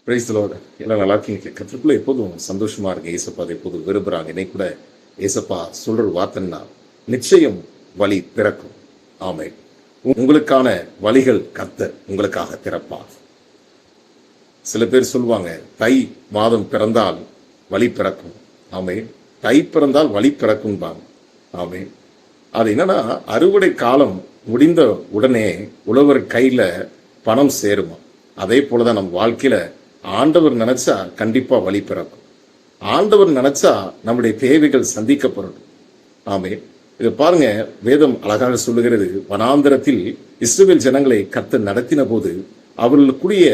Praise the Lord. எல்லாம் நல்லா இருக்கீங்க? கர்த்தருக்குள்ள எப்போதும் சந்தோஷமா இருக்கு. ஏசப்பா அதை எப்போதும் விரும்புறாங்க. இன்னைக்கு கூட ஏசப்பா சொல்ற வார்த்தைன்னா நிச்சயம் வழி பிறக்கும். ஆமென். உங்களுக்கான வழிகள் கர்த்தர் உங்களுக்காக திறப்பார். சில பேர் சொல்லுவாங்க, தை மாதம் பிறந்தால் வழி பிறக்கும். ஆமென். தை பிறந்தால் வழி பிறக்கும்பாங்க. ஆமென். அது என்னன்னா, அறுவடை காலம் முடிந்த உடனே உழவர் கையில பணம் சேருமா. அதே போலதான் நம்ம வாழ்க்கையில ஆண்டவர் நினைச்சா கண்டிப்பா வழி பிறக்கும். ஆண்டவர் நினைச்சா நம்முடைய தேவைகள் சந்திக்கப்படும். ஆமே. இதை பாருங்க, வேதம் அழகாக சொல்லுகிறது, வனாந்தரத்தில் இஸ்ரவேல் ஜனங்களை கர்த்தர் நடத்தின போது அவர்களுக்குரிய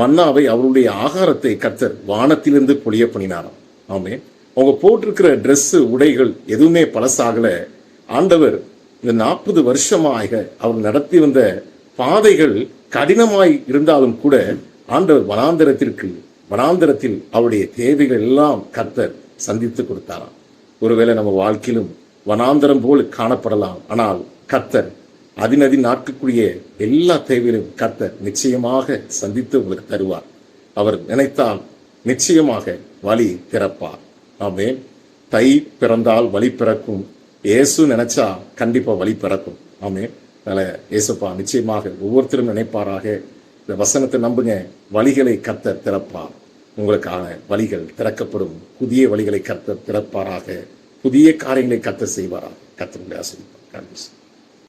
மன்னாவை, அவருடைய ஆகாரத்தை கர்த்தர் வானத்திலிருந்து பொழிய பண்ணினாராம். ஆமே. அவங்க போட்டிருக்கிற ட்ரெஸ், உடைகள் எதுவுமே பழசாகல. ஆண்டவர் இந்த 40 வருஷமாக அவர் நடத்தி வந்த பாதைகள் கடினமாய் இருந்தாலும் கூட ஆண்டவர் வனாந்தரத்தில் அவருடைய தேவைகள் எல்லாம் கர்த்தர் சந்தித்து கொடுத்தாராம். ஒருவேளை நம்ம வாழ்க்கையிலும் வனாந்தரம் போல் காணப்படலாம், ஆனால் கர்த்தர் அதினதி நாட்களுக்குரிய எல்லா தேவைகளையும் கர்த்தர் நிச்சயமாக சந்தித்து உங்களுக்கு தருவார். அவர் நினைத்தால் நிச்சயமாக வழி திறப்பார். ஆமென். தை பிறந்தால் வழி பிறக்கும். இயேசு நினைச்சா கண்டிப்பா வழி பிறக்கும். ஆமென். அதனால இயேசுப்பா நிச்சயமாக ஒவ்வொருத்தரும் நினைப்பாராக. இந்த வசனத்தை நம்புங்க, வழிகளை கர்த்தர் திறப்பார். உங்களுக்கான வழிகள் திறக்கப்படும். புதிய வழிகளை கர்த்தர் திறப்பாராக. புதிய காரியங்களை கர்த்தர் செய்வாராக. கர்த்தருடைய ஆசீர்வாதம்.